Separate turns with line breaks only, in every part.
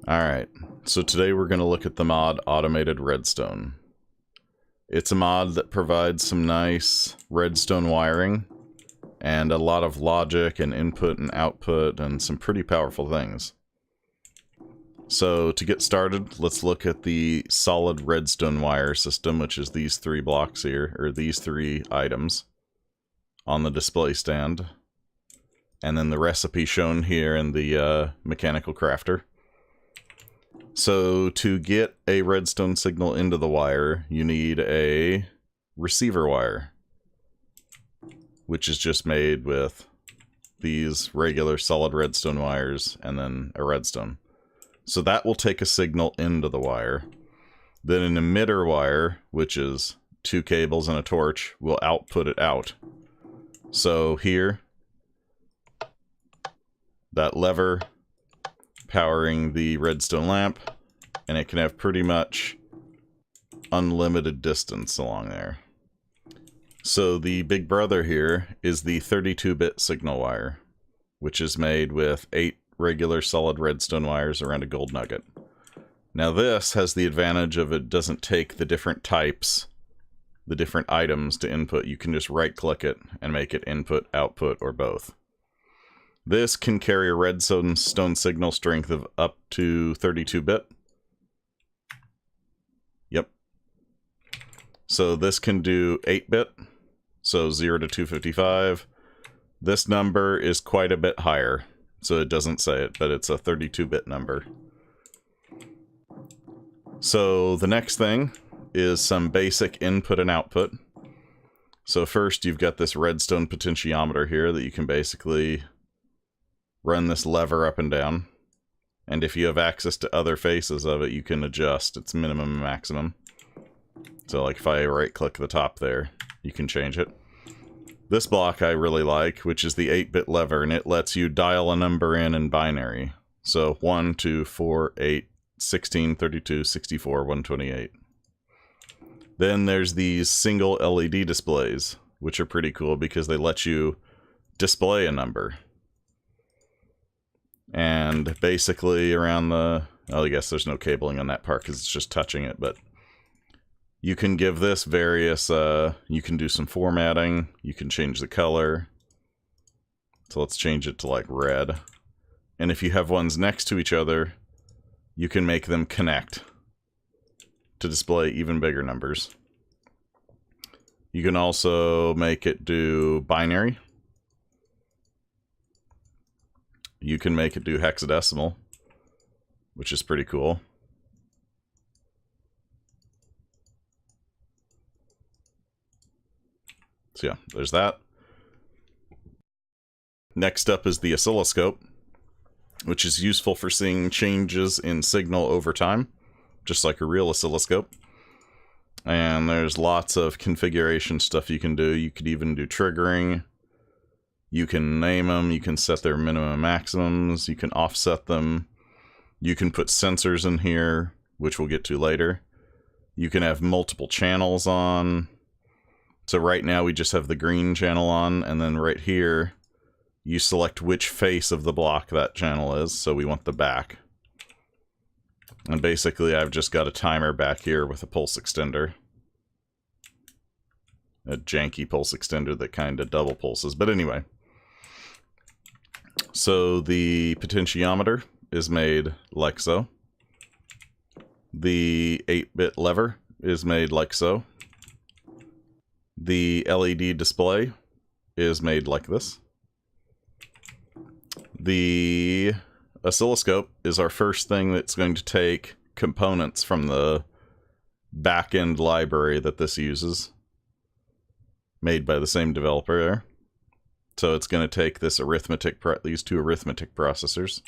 Alright, so today we're going to look at the mod Automated Redstone. It's a mod that provides some nice redstone wiring, and a lot of logic and input and output, and some pretty powerful things. So to get started, let's look at the solid redstone wire system, which is these three blocks here, or these three items on the display stand. And then the recipe shown here in the mechanical crafter. So to get a redstone signal into the wire, you need a receiver wire, which is just made with these regular solid redstone wires and then a redstone. So that will take a signal into the wire. Then an emitter wire, which is two cables and a torch, will output it out. So here, that lever powering the redstone lamp, and it can have pretty much unlimited distance along there. So the big brother here is the 32-bit signal wire, which is made with 8 regular solid redstone wires around a gold nugget. Now this has the advantage of it doesn't take the different types, the different items to input. You can just right-click it and make it input, output, or both. This can carry a redstone signal strength of up to 32-bit. Yep. So this can do 8-bit, so 0 to 255. This number is quite a bit higher, so it doesn't say it, but it's a 32-bit number. So the next thing is some basic input and output. So first you've got this redstone potentiometer here that you can basically run this lever up and down, and if you have access to other faces of it, you can adjust its minimum and maximum. So like if I right click the top there, you can change it. This block I really like, which is the 8-bit lever, and it lets you dial a number in binary. So 1, 2, 4, 8, 16, 32, 64, 128. Then there's these single LED displays, which are pretty cool because they let you display a number. And basically around the, well, I guess there's no cabling on that part because it's just touching it, but you can give this various, you can do some formatting, you can change the color. So let's change it to like red. And if you have ones next to each other, you can make them connect to display even bigger numbers. You can also make it do binary. You can make it do hexadecimal, which is pretty cool. So yeah, there's that. Next up is the oscilloscope, which is useful for seeing changes in signal over time, just like a real oscilloscope. And there's lots of configuration stuff you can do. You could even do triggering. You can name them, you can set their minimum and maximums, you can offset them, you can put sensors in here, which we'll get to later. You can have multiple channels on. So right now we just have the green channel on, and then right here you select which face of the block that channel is, so we want the back. And basically I've just got a timer back here with a pulse extender. A janky pulse extender that kind of double pulses, but anyway. So the potentiometer is made like so. The 8-bit lever is made like so. The LED display is made like this. The oscilloscope is our first thing that's going to take components from the back-end library that this uses, made by the same developer there. So it's going to take this these two arithmetic processors,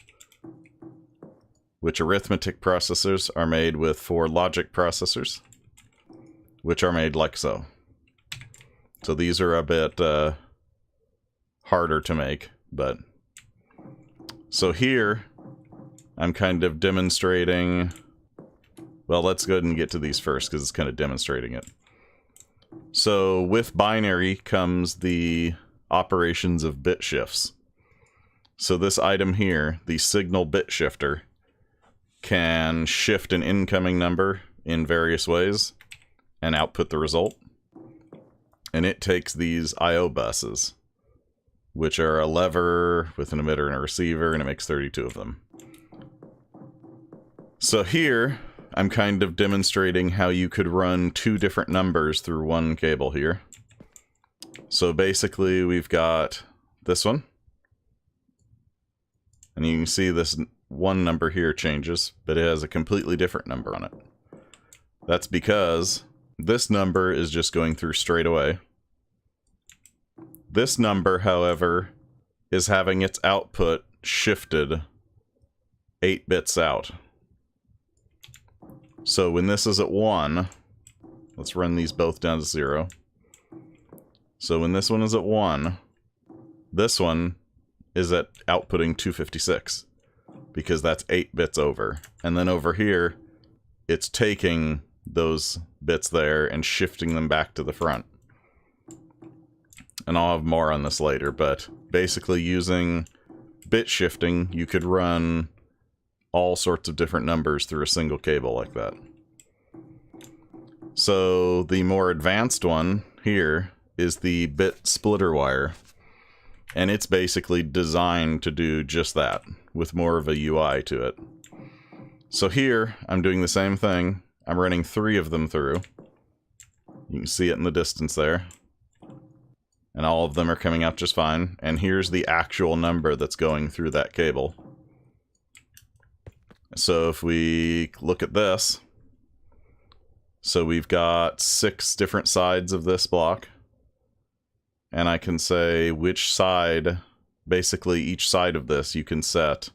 which arithmetic processors are made with 4 logic processors, which are made like so. So these are a bit harder to make, but... So here, I'm kind of demonstrating... Well, let's go ahead and get to these first, because it's kind of demonstrating it. So with binary comes the operations of bit shifts. So this item here, the signal bit shifter, can shift an incoming number in various ways and output the result. And it takes these I/O buses, which are a lever with an emitter and a receiver, and it makes 32 of them. So here, I'm kind of demonstrating how you could run two different numbers through one cable here. So basically, we've got this one. And you can see this one number here changes, but it has a completely different number on it. That's because this number is just going through straight away. This number, however, is having its output shifted 8 bits out. So when this is at 1, let's run these both down to 0. So when this one is at 1, this one is at outputting 256, because that's 8 bits over. And then over here, it's taking those bits there and shifting them back to the front. And I'll have more on this later, but basically using bit shifting, you could run all sorts of different numbers through a single cable like that. So the more advanced one here is the bit splitter wire. And it's basically designed to do just that, with more of a UI to it. So here, I'm doing the same thing. I'm running 3 of them through. You can see it in the distance there. And all of them are coming out just fine. And here's the actual number that's going through that cable. So if we look at this, so we've got 6 different sides of this block. And I can say which side, basically each side of this, you can set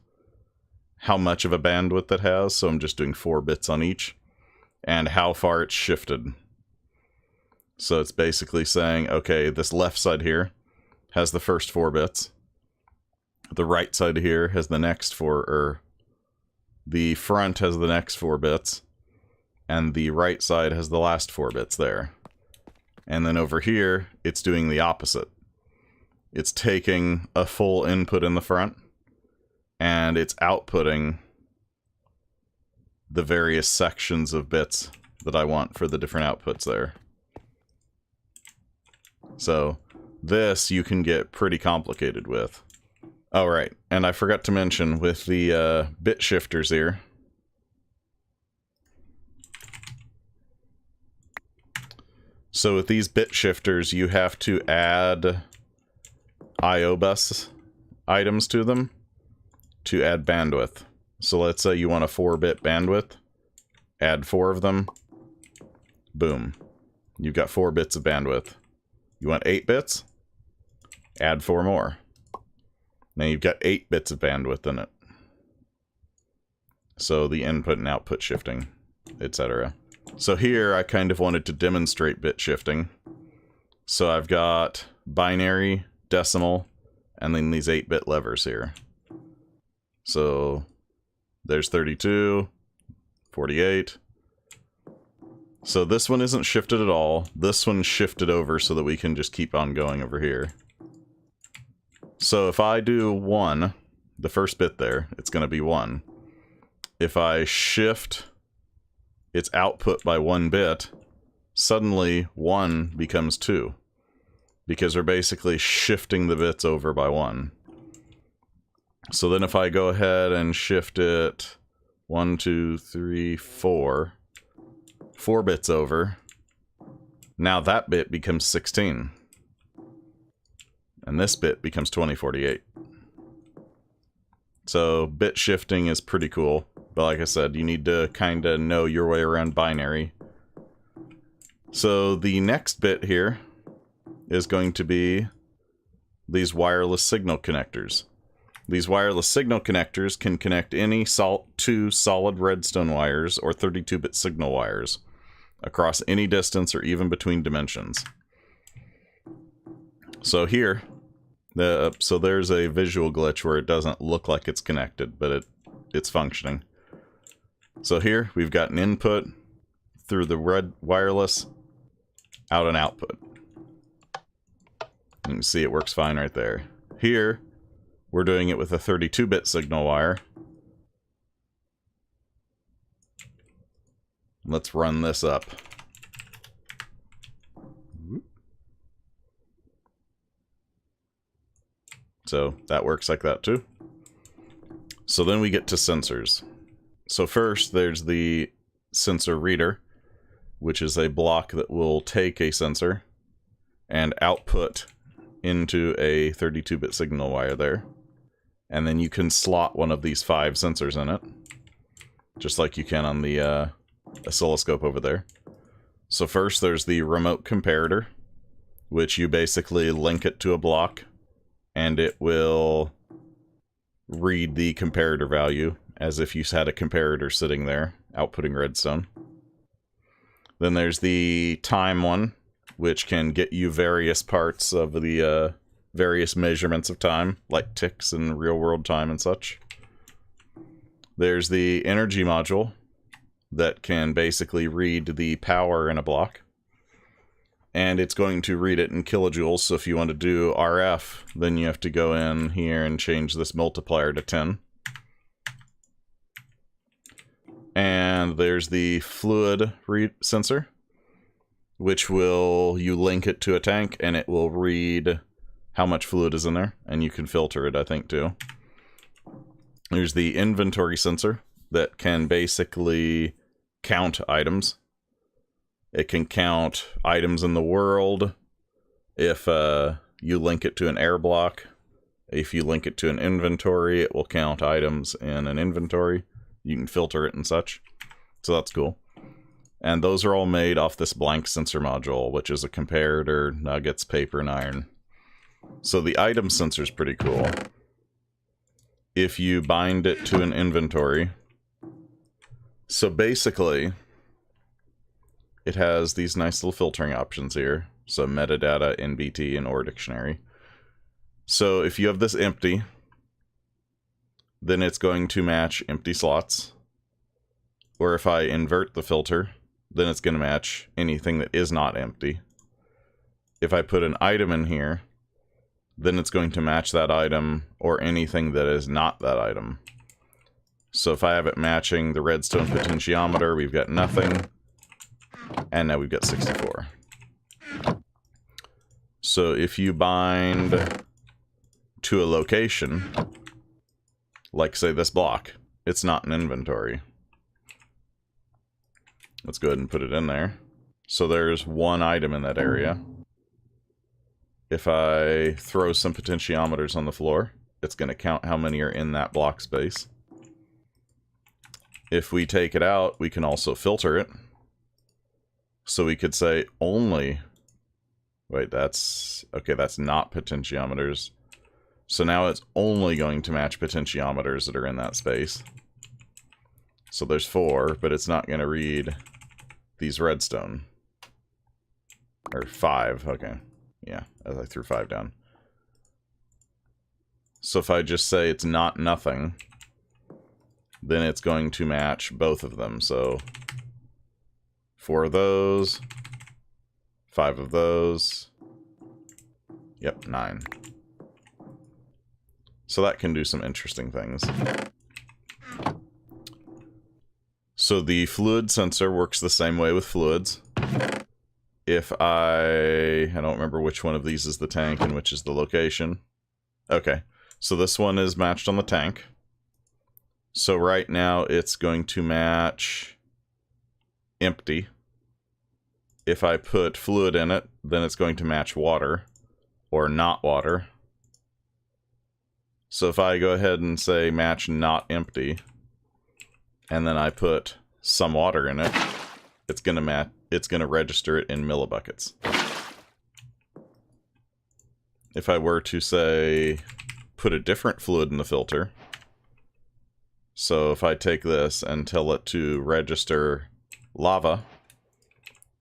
how much of a bandwidth it has. So I'm just doing 4 bits on each. And how far it's shifted. So it's basically saying, okay, this left side here has the first 4 bits. The right side here has the next 4, or the front has the next 4 bits. And the right side has the last 4 bits there. And then over here, it's doing the opposite. It's taking a full input in the front, and it's outputting the various sections of bits that I want for the different outputs there. So this you can get pretty complicated with. Oh, right, and I forgot to mention with the bit shifters here, so with these bit shifters, you have to add I/O bus items to them to add bandwidth. So let's say you want a 4-bit bandwidth, add 4 of them, boom. You've got 4 bits of bandwidth. You want 8 bits? Add 4 more. Now you've got 8 bits of bandwidth in it. So the input and output shifting, etc. So here I kind of wanted to demonstrate bit shifting. So I've got binary, decimal, and then these 8-bit levers here. So there's 32, 48. So this one isn't shifted at all. This one's shifted over so that we can just keep on going over here. So if I do 1, the first bit there, it's going to be 1. If I shift its output by 1 bit, suddenly 1 becomes 2. Because we're basically shifting the bits over by 1. So then if I go ahead and shift it 1, 2, 3, 4 bits over, now that bit becomes 16. And this bit becomes 2048. So bit shifting is pretty cool. But like I said, you need to kind of know your way around binary. So the next bit here is going to be these wireless signal connectors. These wireless signal connectors can connect any 2 solid redstone wires or 32-bit signal wires across any distance or even between dimensions. So here, so there's a visual glitch where it doesn't look like it's connected, but it's functioning. So here, we've got an input through the red wireless, out an output. You can see it works fine right there. Here, we're doing it with a 32-bit signal wire. Let's run this up. So that works like that too. So then we get to sensors. So first there's the sensor reader, which is a block that will take a sensor and output into a 32-bit signal wire there. And then you can slot one of these 5 sensors in it, just like you can on the oscilloscope over there. So first there's the remote comparator, which you basically link it to a block, and it will read the comparator value as if you had a comparator sitting there, outputting redstone. Then there's the time one, which can get you various parts of the various measurements of time, like ticks and real-world time and such. There's the energy module that can basically read the power in a block. And it's going to read it in kilojoules, so if you want to do RF, then you have to go in here and change this multiplier to 10. And there's the fluid sensor, which you link it to a tank, and it will read how much fluid is in there, and you can filter it, I think, too. There's the inventory sensor that can basically count items. It can count items in the world if you link it to an air block. If you link it to an inventory, it will count items in an inventory. You can filter it and such. So that's cool. And those are all made off this blank sensor module, which is a comparator, nuggets, paper, and iron. So the item sensor is pretty cool. If you bind it to an inventory. So basically, it has these nice little filtering options here. So metadata, NBT, and OR dictionary. So if you have this empty, then it's going to match empty slots. Or if I invert the filter, then it's going to match anything that is not empty. If I put an item in here, then it's going to match that item or anything that is not that item. So if I have it matching the redstone potentiometer, we've got nothing. And now we've got 64. So if you bind to a location, like say this block, it's not an inventory. Let's go ahead and put it in there. So there's one item in that area. If I throw some potentiometers on the floor, it's going to count how many are in that block space. If we take it out, we can also filter it. So we could say only... Wait, that's... Okay, that's not potentiometers. So now it's only going to match potentiometers that are in that space. So there's 4, but it's not going to read these redstone. Or 5, okay. Yeah, as I threw 5 down. So if I just say it's not nothing, then it's going to match both of them. So 4 of those, 5 of those, yep, 9. So that can do some interesting things. So the fluid sensor works the same way with fluids. If I don't remember which one of these is the tank and which is the location. Okay, so this one is matched on the tank. So right now it's going to match empty. If I put fluid in it, then it's going to match water or not water. So if I go ahead and say match not empty, and then I put some water in it, it's going to register it in millibuckets. If I were to say put a different fluid in the filter, so if I take this and tell it to register lava,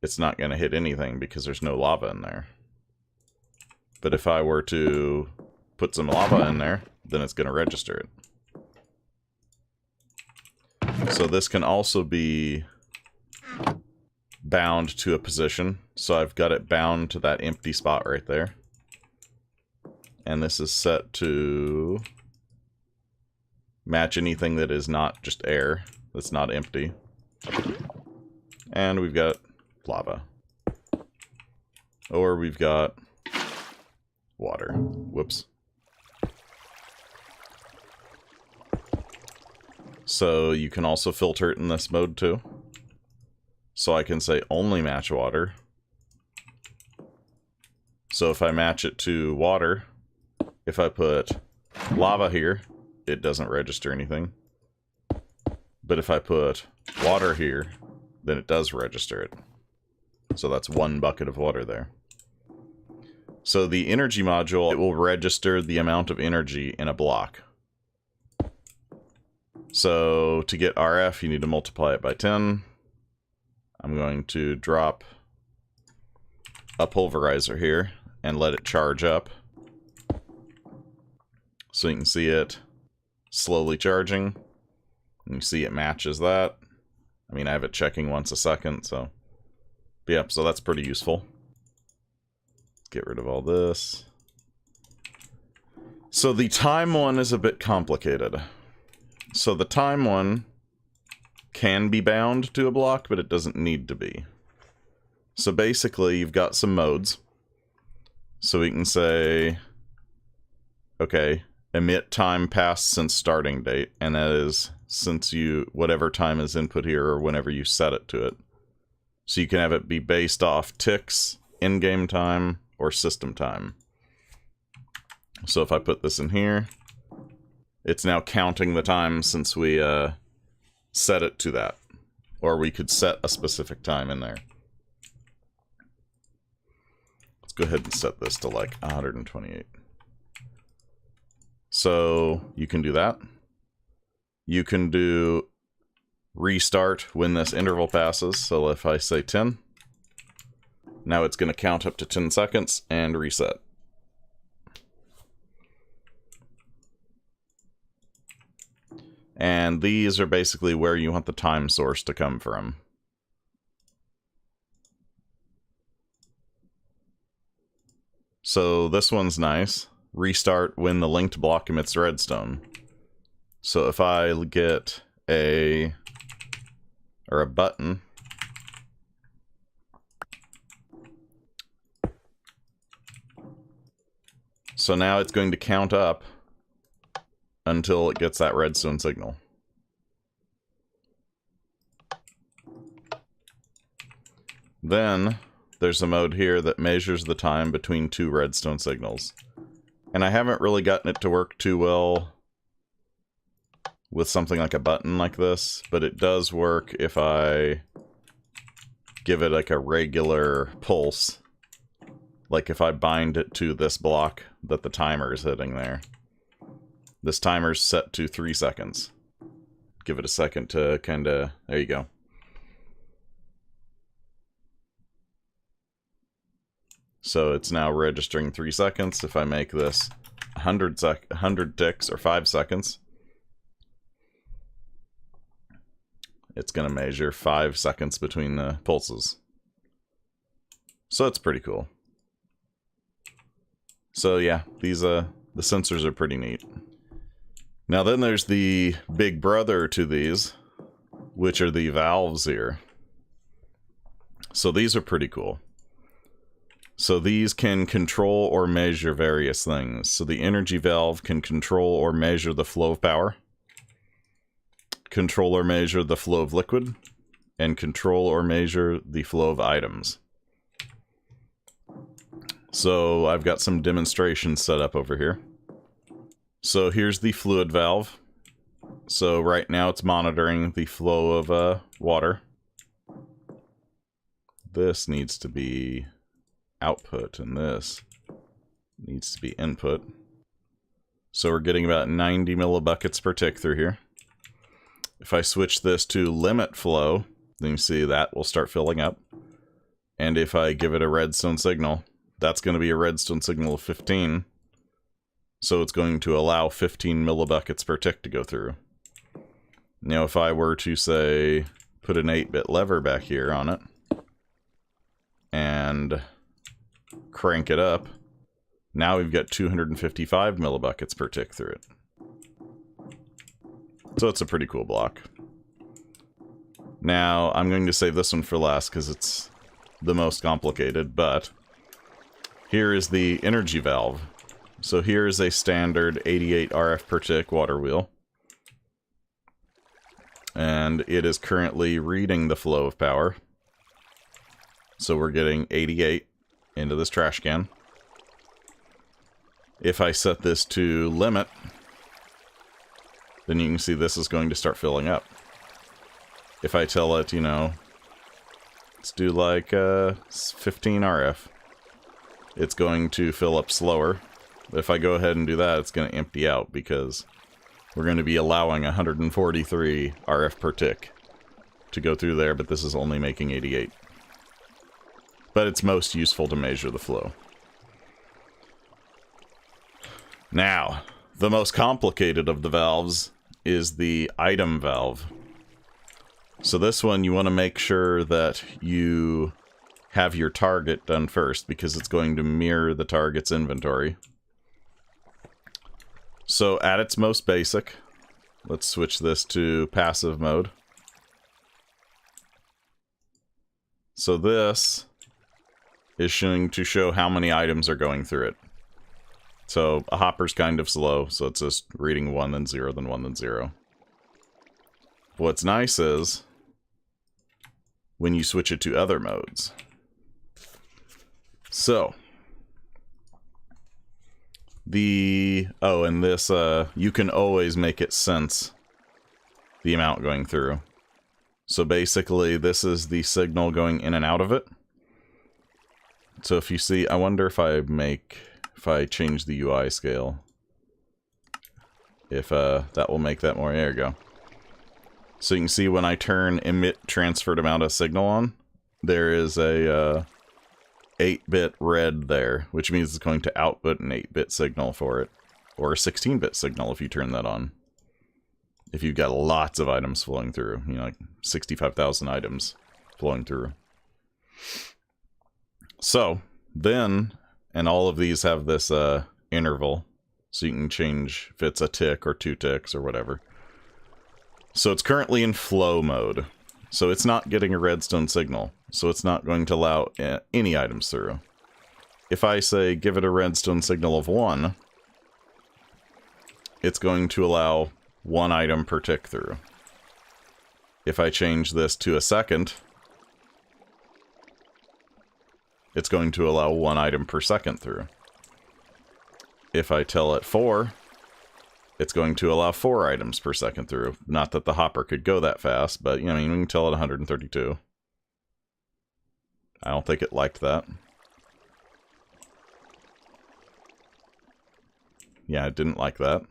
it's not going to hit anything because there's no lava in there. But if I were to put some lava in there, then it's going to register it. So this can also be bound to a position. So I've got it bound to that empty spot right there. And this is set to match anything that is not just air, that's not empty. And we've got lava. Or we've got water. Whoops. So you can also filter it in this mode too. So I can say only match water. So if I match it to water, if I put lava here, it doesn't register anything. But if I put water here, then it does register it. So that's 1 bucket of water there. So the energy module, it will register the amount of energy in a block. So to get RF, you need to multiply it by 10. I'm going to drop a pulverizer here and let it charge up. So you can see it slowly charging. And you see it matches that. I mean, I have it checking once a second, so... But yeah, so that's pretty useful. Get rid of all this. So the time one is a bit complicated. So the time one can be bound to a block, but it doesn't need to be. So basically, you've got some modes. So we can say, okay, emit time passed since starting date, and that is since whatever time is input here or whenever you set it to it. So you can have it be based off ticks, in-game time, or system time. So if I put this in here, it's now counting the time since we set it to that. Or we could set a specific time in there. Let's go ahead and set this to like 128. So you can do that. You can do restart when this interval passes. So if I say 10, now it's going to count up to 10 seconds and reset. And these are basically where you want the time source to come from. So this one's nice. Restart when the linked block emits redstone. So if I get a button, so now it's going to count up until it gets that redstone signal. Then there's a mode here that measures the time between 2 redstone signals. And I haven't really gotten it to work too well with something like a button like this, but it does work if I give it like a regular pulse. Like if I bind it to this block that the timer is hitting there. This timer's set to 3 seconds. Give it a second to kinda... There you go. So it's now registering 3 seconds. If I make this 100 ticks or 5 seconds, it's going to measure 5 seconds between the pulses. So it's pretty cool. So yeah, these the sensors are pretty neat. Now then there's the big brother to these, which are the valves here. So these are pretty cool. So these can control or measure various things. So the energy valve can control or measure the flow of power, control or measure the flow of liquid, and control or measure the flow of items. So I've got some demonstrations set up over here. So here's the fluid valve. So right now it's monitoring the flow of water. This needs to be output, and this needs to be input. So we're getting about 90 millibuckets per tick through here. If I switch this to limit flow, then you see that will start filling up. And if I give it a redstone signal, that's going to be a redstone signal of 15. So it's going to allow 15 millibuckets per tick to go through. Now if I were to, say, put an 8-bit lever back here on it, and crank it up, now we've got 255 millibuckets per tick through it. So it's a pretty cool block. Now, I'm going to save this one for last because it's the most complicated, but here is the energy valve. So here is a standard 88 RF per tick water wheel. And it is currently reading the flow of power. So we're getting 88 into this trash can. If I set this to limit, then you can see this is going to start filling up. If I tell it, you know, let's do like 15 RF, it's going to fill up slower. If I go ahead and do that, it's going to empty out because we're going to be allowing 143 RF per tick to go through there, but this is only making 88. But it's most useful to measure the flow. Now, the most complicated of the valves is the item valve. So this one, you want to make sure that you have your target done first, because it's going to mirror the target's inventory. So at its most basic, let's switch this to passive mode. So this is going to show how many items are going through it. So a hopper's kind of slow, so it's just reading 1, then 0, then 1, then 0. What's nice is when you switch it to other modes. So and this, you can always make it sense the amount going through. So basically, this is the signal going in and out of it. So if you see, I wonder if I change the UI scale, if that will make that more. There you go. So you can see when I turn emit transferred amount of signal on, there is a 8-bit red there, which means it's going to output an 8-bit signal for it, or a 16-bit signal if you turn that on. If you've got lots of items flowing through, you know, like 65,000 items flowing through. So then, and all of these have this interval, so you can change if it's a tick or 2 ticks or whatever. So it's currently in flow mode. So it's not getting a redstone signal. So it's not going to allow any items through. If I say give it a redstone signal of 1, it's going to allow 1 item per tick through. If I change this to a second, it's going to allow 1 item per second through. If I tell it 4, it's going to allow 4 items per second through. Not that the hopper could go that fast, but, you know, we can tell it 132. I don't think it liked that. Yeah, it didn't like that.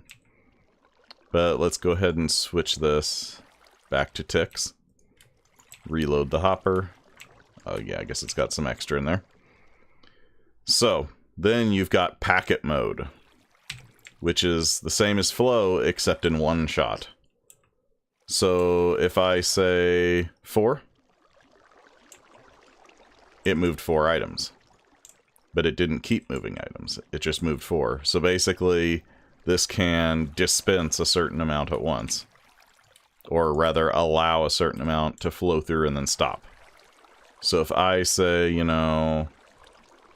But let's go ahead and switch this back to ticks. Reload the hopper. Oh yeah, I guess it's got some extra in there. So, then you've got packet mode, which is the same as flow, except in one shot. So, if I say 4, it moved 4 items. But it didn't keep moving items, it just moved 4. So basically, this can dispense a certain amount at once. Or rather, allow a certain amount to flow through and then stop. So if I say, you know,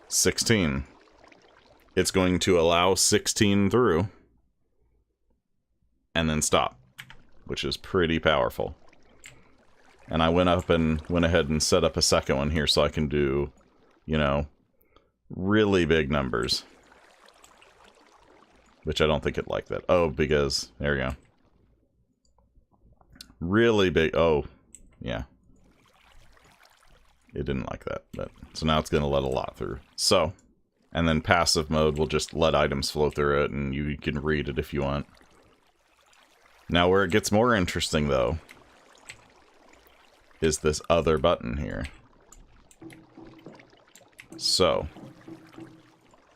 16, it's going to allow 16 through and then stop, which is pretty powerful. And I went ahead and set up a second one here so I can do, you know, really big numbers. Which I don't think it liked that. Oh, because, there we go. Really big, oh, yeah. It didn't like that, but so now it's going to let a lot through. So, and then passive mode will just let items flow through it, and you can read it if you want. Now, where it gets more interesting, though, is this other button here. So,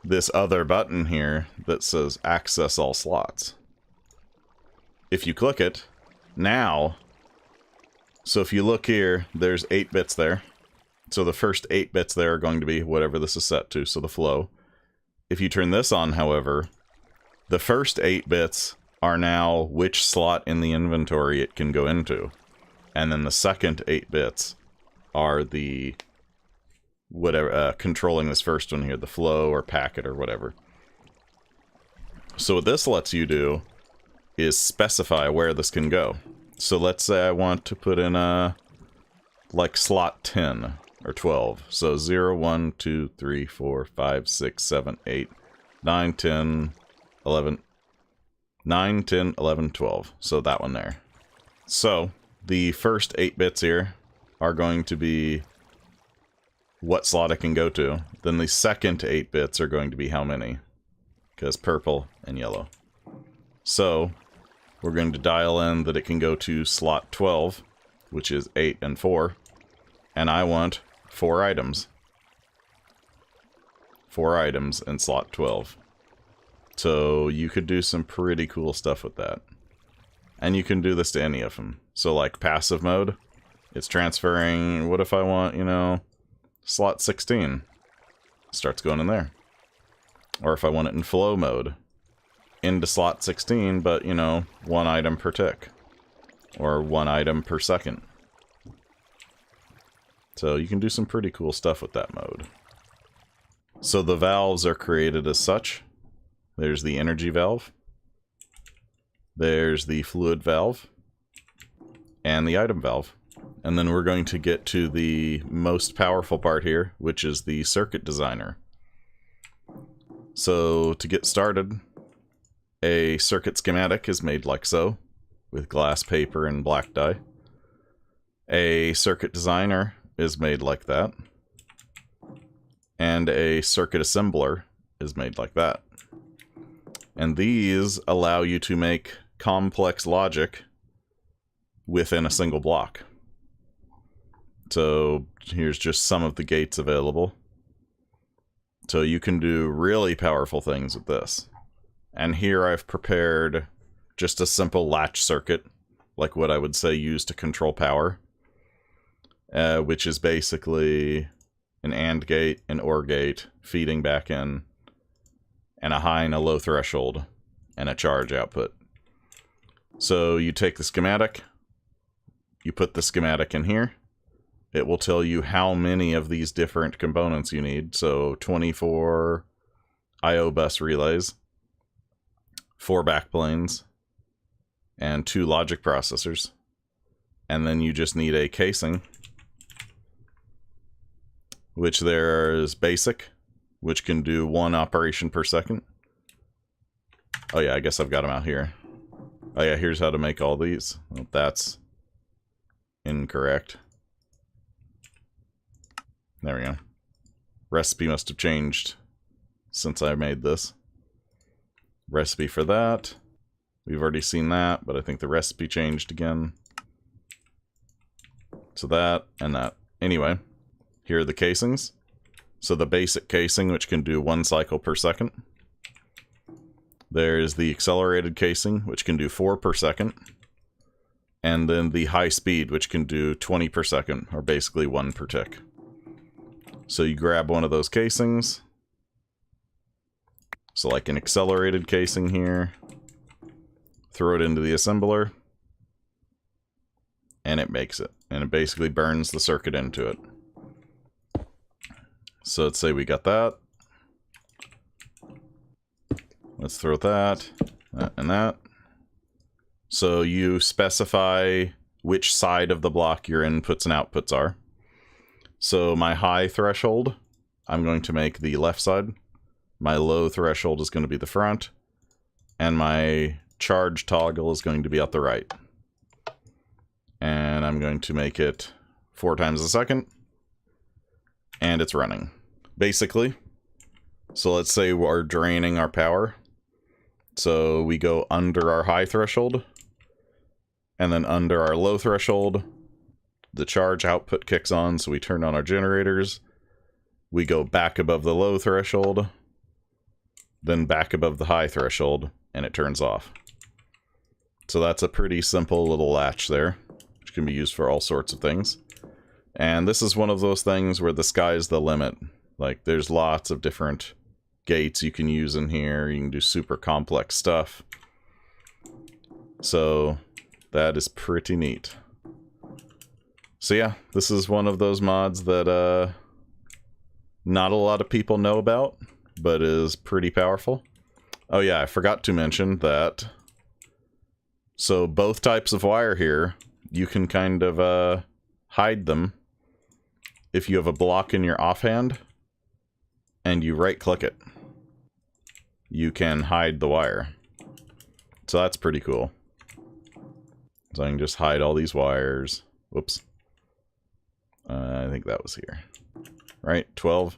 this other button here that says access all slots. If you click it, now, so if you look here, there's 8 bits there. So the first 8 bits there are going to be whatever this is set to, so the flow. If you turn this on, however, the first 8 bits are now which slot in the inventory it can go into. And then the second 8 bits are the whatever controlling this first one here, the flow or packet or whatever. So what this lets you do is specify where this can go. So let's say I want to put in a like slot 10 or 12. So 0, 1, 2, 3, 4, 5, 6, 7, 8, 9, 10, 11, 9, 10, 11, 12. So that one there. So the first 8 bits here are going to be what slot it can go to. Then the second 8 bits are going to be how many, because purple and yellow. So we're going to dial in that it can go to slot 12, which is 8 and 4, and I want 4 items. 4 items in slot 12. So you could do some pretty cool stuff with that. And you can do this to any of them. So like passive mode, it's transferring, what if I want, you know, slot 16? Starts going in there. Or if I want it in flow mode, into slot 16, but, you know, 1 item per tick. Or 1 item per second. So you can do some pretty cool stuff with that mode. So the valves are created as such. There's the energy valve. There's the fluid valve. And the item valve. And then we're going to get to the most powerful part here, which is the circuit designer. So to get started, a circuit schematic is made like so, with glass paper and black dye. A circuit designer is made like that. And a circuit assembler is made like that. And these allow you to make complex logic within a single block. So here's just some of the gates available. So you can do really powerful things with this. And here I've prepared just a simple latch circuit, like what I would say used to control power, which is basically an AND gate, an OR gate, feeding back in, and a high and a low threshold, and a charge output. So you take the schematic, you put the schematic in here, it will tell you how many of these different components you need. So 24 I/O bus relays, 4 backplanes, and 2 logic processors. And then you just need a casing, which there is basic, which can do 1 operation per second. Oh yeah, I guess I've got them out here. Oh yeah, here's how to make all these. Well, that's incorrect. There we go. Recipe must have changed since I made this. Recipe for that. We've already seen that, but I think the recipe changed again. So that and that. Anyway, here are the casings. So the basic casing, which can do 1 cycle per second. There's the accelerated casing, which can do 4 per second. And then the high speed, which can do 20 per second, or basically 1 per tick. So you grab one of those casings. So like an accelerated casing here. Throw it into the assembler. And it makes it. And it basically burns the circuit into it. So let's say we got that. Let's throw that, and that. So you specify which side of the block your inputs and outputs are. So my high threshold, I'm going to make the left side. My low threshold is going to be the front. And my charge toggle is going to be at the right. And I'm going to make it 4 times a second. And it's running. Basically, so let's say we're draining our power. So we go under our high threshold. And then under our low threshold, the charge output kicks on, so we turn on our generators. We go back above the low threshold, then back above the high threshold, and it turns off. So that's a pretty simple little latch there, which can be used for all sorts of things. And this is one of those things where the sky's the limit. Like, there's lots of different gates you can use in here. You can do super complex stuff. So that is pretty neat. So yeah, this is one of those mods that not a lot of people know about, but is pretty powerful. Oh yeah, I forgot to mention that. So both types of wire here, you can kind of hide them if you have a block in your offhand and you right-click it. You can hide the wire. So that's pretty cool. So I can just hide all these wires. Whoops. I think that was here. Right? 12?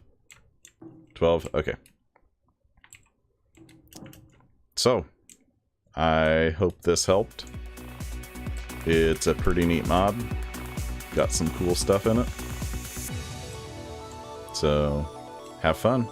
12? Okay. So, I hope this helped. It's a pretty neat mod. Got some cool stuff in it. So, have fun.